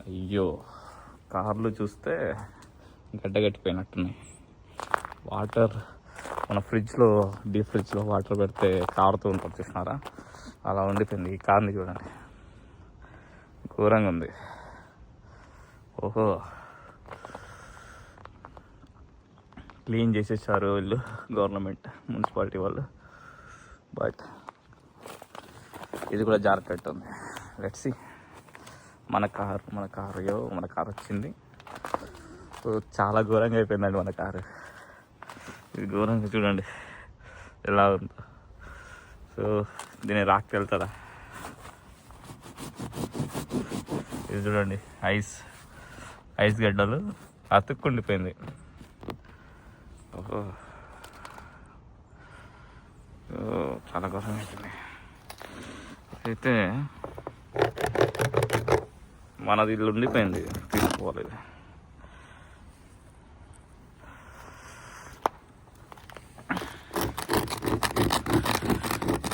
అయ్యో, కార్లు చూస్తే గడ్డగట్టిపోయినట్టున్నాయి. వాటర్ మన డీప్ ఫ్రిడ్జ్లో వాటర్ పెడితే కారుతూ ఉంటుంది చూసినారా, అలా ఉండిపోయింది. ఈ కార్ని చూడండి, ఘోరంగా ఉంది. ఓహో, క్లీన్ చేసేసారు వీళ్ళు, గవర్నమెంట్ మున్సిపాలిటీ వాళ్ళు. బట్ ఇది కూడా జాగ్రత్త ఉంది. Let's see. మన కారు వచ్చింది. సో చాలా ఘోరంగా అయిపోయిందండి మన కారు. ఇది ఘోరంగా చూడండి ఎలా ఉందో. సో దీన్ని రాక్కి వెళ్తుందా? ఇది చూడండి, ఐస్ గడ్డలు అతుక్కుండిపోయింది. ఓహో, చాలా ఘోరంగా అయిపోయింది. అయితే మనది ఇల్లు ఉండిపోయింది, తీసుకోవాలి.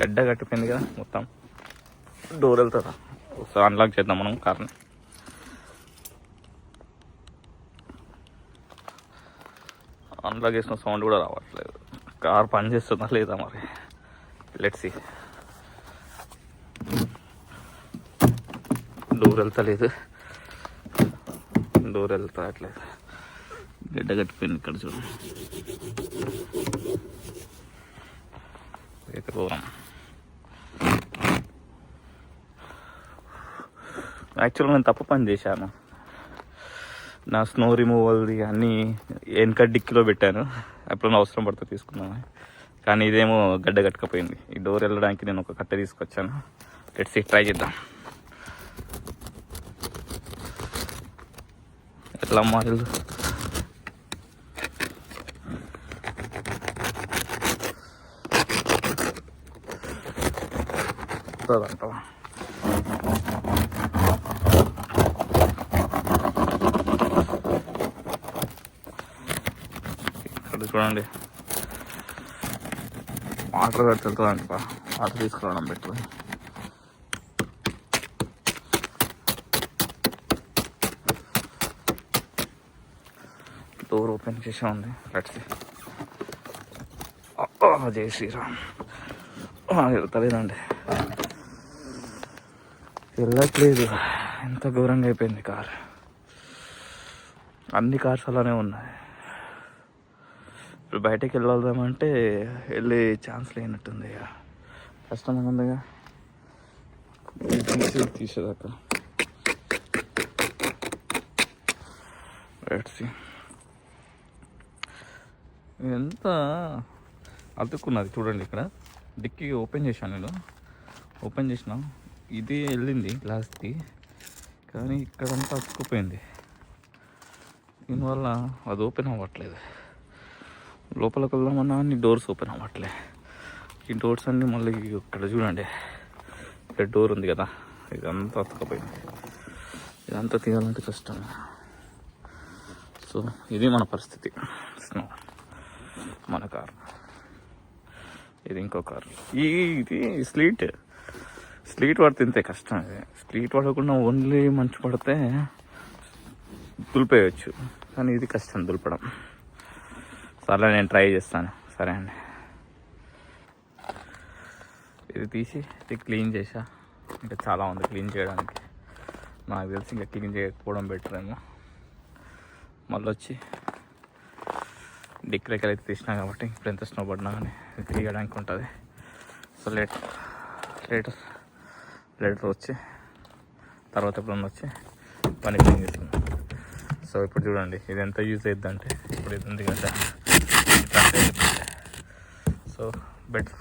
గడ్డ కట్టిపోయింది కదా మొత్తం. డోర్ వెళ్తుందా? ఒకసారి అన్లాక్ చేద్దాం మనం కార్ని. అన్లాక్ చేసిన సౌండ్ కూడా రావట్లేదు. కార్ పని చేస్తుందా లేదా మరి, లెట్స్ సీ. డోర్ వెళ్తలేదు, డోర్ వెళ్తాట్లేదు. గడ్డ కట్టిపోయింది ఇక్కడ చూడండి. అయితే ఘోరం. యాక్చువల్గా నేను తప్పు పని చేశాను. నా స్నో రిమూవల్ది అన్నీ వెనక డిక్కీలో పెట్టాను, ఎప్పుడైనా అవసరం పడితే తీసుకున్నాను. కానీ ఇదేమో గడ్డ కట్టకపోయింది. ఈ డోర్ వెళ్ళడానికి నేను ఒక కట్టె తీసుకొచ్చాను. లెట్స్ ట్రై చేద్దాం. ఎట్లా మారు అంటావా? ఇక్కడ చూడండి, వాటర్ పెడుతుంది అంట. వాటర్ తీసుకురావడం పెట్టు. డోర్ ఓపెన్ చేసే ఉంది. లెట్స్ జై శ్రీరామ్. వెళ్తలేదండి, వెళ్ళట్లేదు. ఎంత ఘోరంగా అయిపోయింది కార్. అన్ని కార్స్ అలానే ఉన్నాయి. ఇప్పుడు బయటకు వెళ్ళామంటే వెళ్ళే ఛాన్స్ లేనట్టుంది. ఇక కష్టంగా ఉందిగా తీసేదాకా. ఎంత అతుక్కున్నది చూడండి. ఇక్కడ డిక్కీ ఓపెన్ చేశాను నేను, ఓపెన్ చేసిన ఇది వెళ్ళింది గ్లాస్ది, కానీ ఇక్కడంతా అతుక్కుపోయింది. దీనివల్ల అది ఓపెన్ అవ్వట్లేదు. లోపలికి వెళ్దామన్నా అన్ని డోర్స్ ఓపెన్ అవ్వట్లేదు. ఈ డోర్స్ అన్నీ మళ్ళీ ఇక్కడ చూడండి, ఇక్కడ డోర్ ఉంది కదా, ఇదంతా అతుక్కుపోయింది. ఇదంతా తీయాలంటే కష్టం. సో ఇది మన పరిస్థితి. స్నో మన కారు. ఇది ఇంకో కారు. ఇది స్లీట్ పడితే ఇంతే కష్టం. ఇది స్లీట్ పడకుండా ఓన్లీ మంచు పడితే దులిపేయచ్చు, కానీ ఇది కష్టం దులపడం. సరే నేను ట్రై చేస్తాను. సరే అండి, ఇది తీసి ఇది క్లీన్ చేసా. ఇంకా చాలా ఉంది క్లీన్ చేయడానికి. నాకు తెలిసి ఇంకా క్లీన్ చేయకపోవడం బెటర్ ఏమో. మళ్ళీ వచ్చి డిక్లెక్కలు అయితే తీసినా కాబట్టి ఇప్పుడు ఎంత స్నో పడినా కానీ తీయడానికి ఉంటుంది. సో లేటర్ వచ్చి తర్వాత ఎప్పుడన్నా వచ్చి పని క్లీన్ చేస్తుంది. సో ఇప్పుడు చూడండి ఇది ఎంత యూజ్ అవుతుంది అంటే, ఇప్పుడు ఇది ఉంది కదా, సో బెటర్.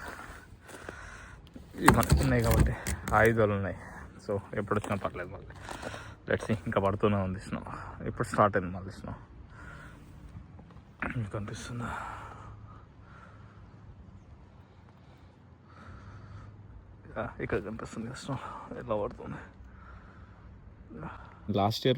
ఇవి మనకు ఉన్నాయి కాబట్టి ఆయుధాలు ఉన్నాయి. సో ఎప్పుడు వచ్చినా పర్లేదు. మళ్ళీ లెట్స్ ఇంకా పడుతూనే ఉంది స్నో. ఇప్పుడు స్టార్ట్ అయింది మళ్ళీ స్నో. మీకు కనిపిస్తుందా? ఇక్కడ కనిపిస్తుంది స్నో ఎలా పడుతుంది. Last year